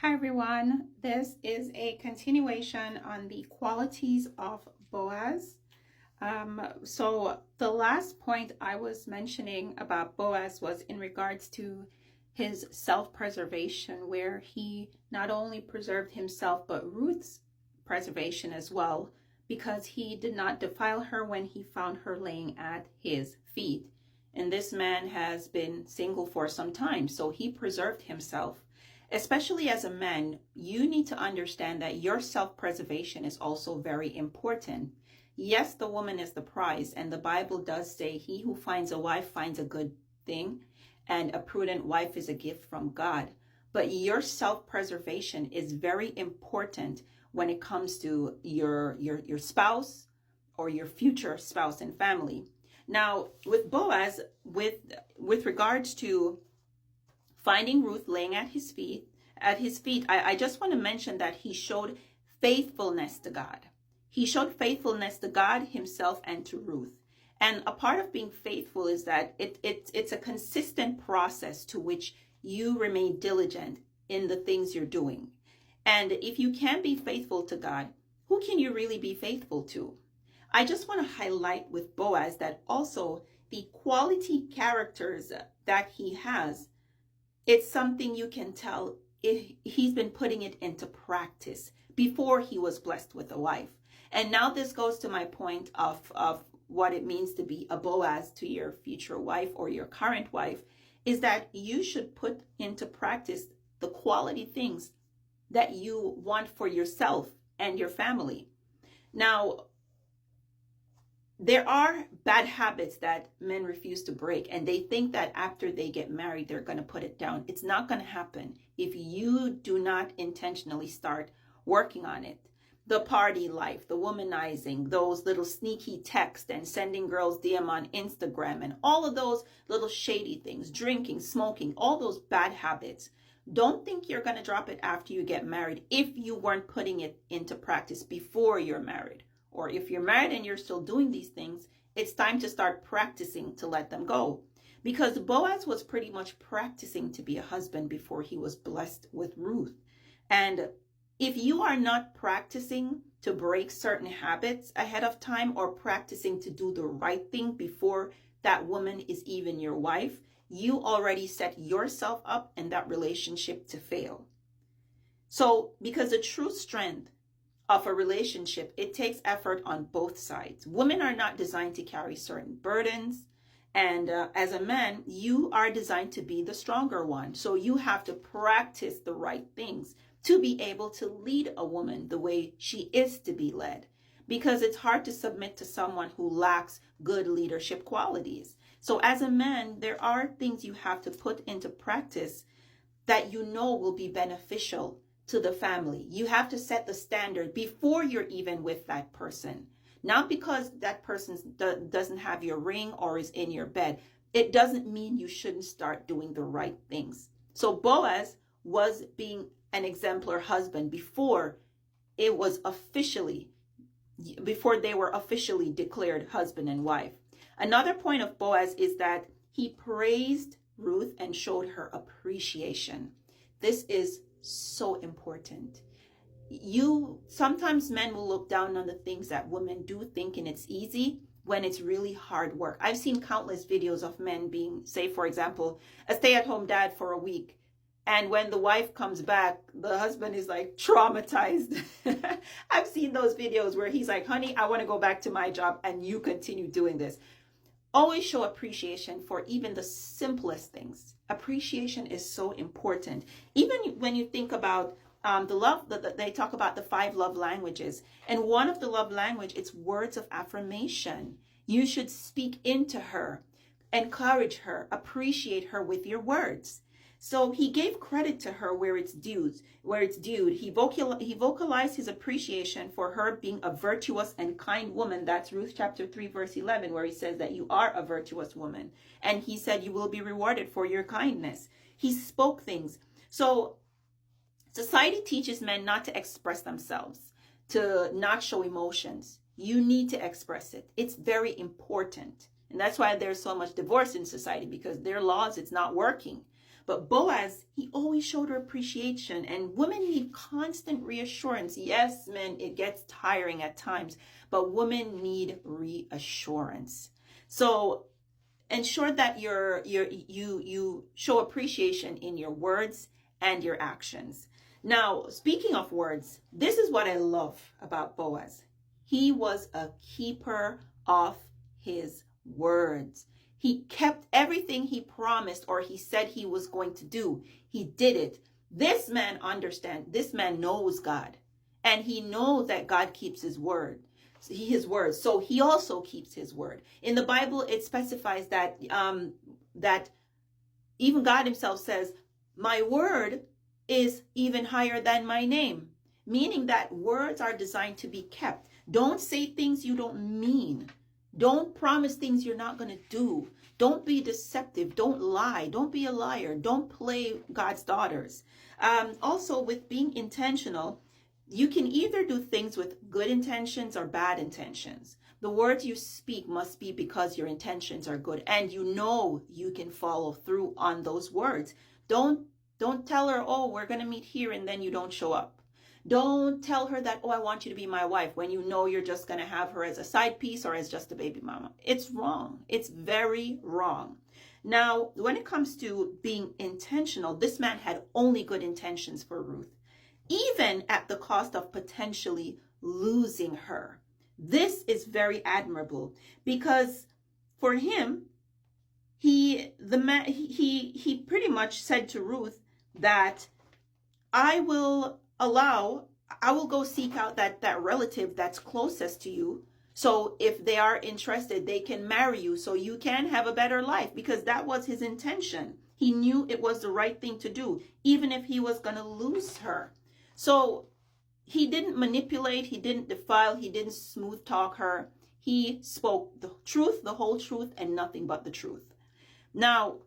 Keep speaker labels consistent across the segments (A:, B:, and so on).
A: Hi everyone, this is a continuation on the qualities of Boaz. So the last point I was mentioning about Boaz was in regards to his self-preservation, where he not only preserved himself but Ruth's preservation as well, because he did not defile her when he found her laying at his feet. And this man has been single for some time, so he preserved himself. Especially as a man, you need to understand that your self-preservation is also very important. Yes, the woman is the prize, and the Bible does say, he who finds a wife finds a good thing, and a prudent wife is a gift from God. But your self-preservation is very important when it comes to your spouse or your future spouse and family. Now, with Boaz, with regards to finding Ruth laying at his feet, I just want to mention that he showed faithfulness to God. He showed faithfulness to God, himself, and to Ruth. And a part of being faithful is that it's a consistent process to which you remain diligent in the things you're doing. And if you can't be faithful to God, who can you really be faithful to? I just want to highlight with Boaz that also the quality characters that he has, it's something you can tell if he's been putting it into practice before he was blessed with a wife. And now this goes to my point of what it means to be a Boaz to your future wife or your current wife, is that you should put into practice the quality things that you want for yourself and your family. Now, there are bad habits that men refuse to break, and they think that after they get married, they're going to put it down. It's not going to happen if you do not intentionally start working on it. The party life, the womanizing, those little sneaky texts and sending girls DM on Instagram, and all of those little shady things, drinking, smoking, all those bad habits. Don't think you're going to drop it after you get married if you weren't putting it into practice before you're married. Or if you're married and you're still doing these things, it's time to start practicing to let them go. Because Boaz was pretty much practicing to be a husband before he was blessed with Ruth. And if you are not practicing to break certain habits ahead of time, or practicing to do the right thing before that woman is even your wife, you already set yourself up and that relationship to fail. So, because the true strength of a relationship, it takes effort on both sides. Women are not designed to carry certain burdens. And as a man, you are designed to be the stronger one. So you have to practice the right things to be able to lead a woman the way she is to be led. Because it's hard to submit to someone who lacks good leadership qualities. So as a man, there are things you have to put into practice that you know will be beneficial to the family. You have to set the standard before you're even with that person. Not because that person doesn't have your ring or is in your bed. It doesn't mean you shouldn't start doing the right things. So Boaz was being an exemplar husband before they were officially declared husband and wife. Another point of Boaz is that he praised Ruth and showed her appreciation. This is so important. Sometimes men will look down on the things that women do, thinking it's easy when it's really hard work. I've seen countless videos of men being, say for example, a stay-at-home dad for a week, and when the wife comes back, the husband is like traumatized. I've seen those videos where he's like, honey, I want to go back to my job and you continue doing this. Always show appreciation for even the simplest things. Appreciation is so important. Even when you think about the love, they talk about the 5 love languages. And one of the love language, it's words of affirmation. You should speak into her, encourage her, appreciate her with your words. So he gave credit to her where it's due. He vocalized his appreciation for her being a virtuous and kind woman. That's Ruth chapter 3, verse 11, where he says that you are a virtuous woman. And he said you will be rewarded for your kindness. He spoke things. So society teaches men not to express themselves, to not show emotions. You need to express it. It's very important. And that's why there's so much divorce in society, because their laws, it's not working. But Boaz, he always showed her appreciation, and women need constant reassurance. Yes, men, it gets tiring at times, but women need reassurance. So ensure that you show appreciation in your words and your actions. Now, speaking of words, this is what I love about Boaz. He was a keeper of his words. He kept everything he promised or he said he was going to do. He did it. This man understands. This man knows God, and he knows that God keeps his word. So he also keeps his word. In the Bible, it specifies that that even God himself says, "My word is even higher than my name," meaning that words are designed to be kept. Don't say things you don't mean. Don't promise things you're not going to do. Don't be deceptive. Don't lie. Don't be a liar. Don't play God's daughters. Also, with being intentional, you can either do things with good intentions or bad intentions. The words you speak must be because your intentions are good and you know you can follow through on those words. Don't tell her, "Oh, we're going to meet here," and then you don't show up. Don't tell her that, "Oh, I want you to be my wife," when you know you're just going to have her as a side piece or as just a baby mama. It's wrong. It's very wrong. Now, when it comes to being intentional, this man had only good intentions for Ruth, even at the cost of potentially losing her. This is very admirable because for him, he pretty much said to Ruth that I will go seek out that relative that's closest to you. So if they are interested, they can marry you so you can have a better life, because that was his intention. He knew it was the right thing to do, even if he was going to lose her. So he didn't manipulate, he didn't defile, he didn't smooth talk her. He spoke the truth, the whole truth, and nothing but the truth. Now,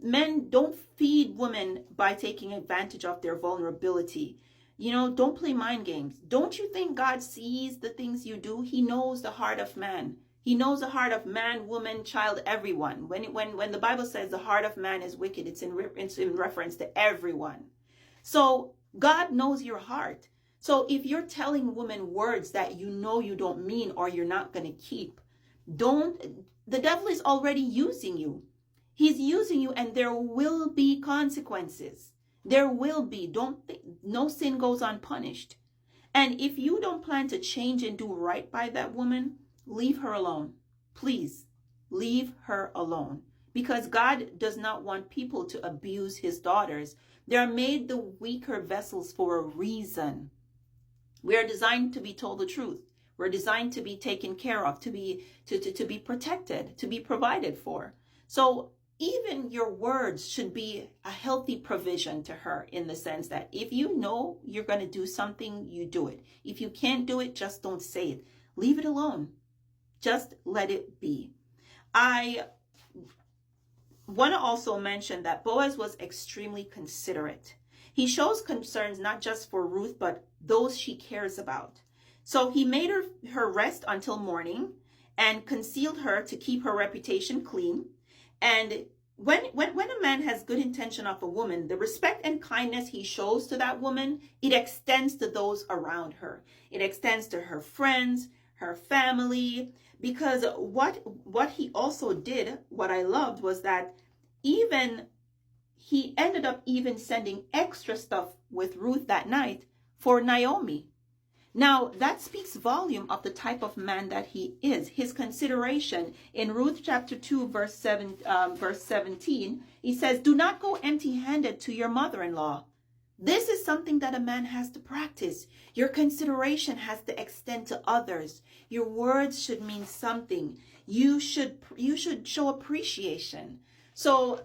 A: men don't feed women by taking advantage of their vulnerability. Don't play mind games. Don't you think God sees the things you do? He knows the heart of man. He knows the heart of man, woman, child, everyone. When the Bible says the heart of man is wicked, it's in reference to everyone. So God knows your heart. So if you're telling women words that you know you don't mean or you're not going to keep, the devil is already using you. He's using you, and there will be consequences. There will be. No sin goes unpunished. And if you don't plan to change and do right by that woman, leave her alone. Please, leave her alone. Because God does not want people to abuse his daughters. They are made the weaker vessels for a reason. We are designed to be told the truth. We're designed to be taken care of, to be protected, to be provided for. So even your words should be a healthy provision to her, in the sense that if you know you're going to do something, you do it. If you can't do it, just don't say it. Leave it alone. Just let it be. I want to also mention that Boaz was extremely considerate. He shows concerns not just for Ruth, but those she cares about. So he made her rest until morning and concealed her to keep her reputation clean. And when a man has good intention of a woman, the respect and kindness he shows to that woman, it extends to those around her. It extends to her friends, her family, because what he also did, what I loved, was that he ended up even sending extra stuff with Ruth that night for Naomi. Now, that speaks volume of the type of man that he is. His consideration in Ruth chapter 2, verse 17, he says, "Do not go empty-handed to your mother-in-law." This is something that a man has to practice. Your consideration has to extend to others. Your words should mean something. You should show appreciation. So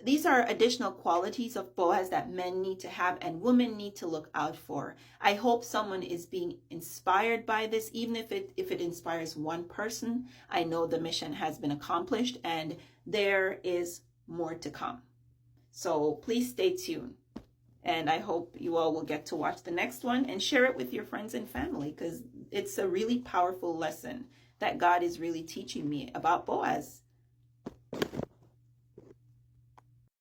A: these are additional qualities of Boaz that men need to have and women need to look out for. I hope someone is being inspired by this. Even if it inspires one person, I know the mission has been accomplished and there is more to come. So please stay tuned. And I hope you all will get to watch the next one and share it with your friends and family, because it's a really powerful lesson that God is really teaching me about Boaz.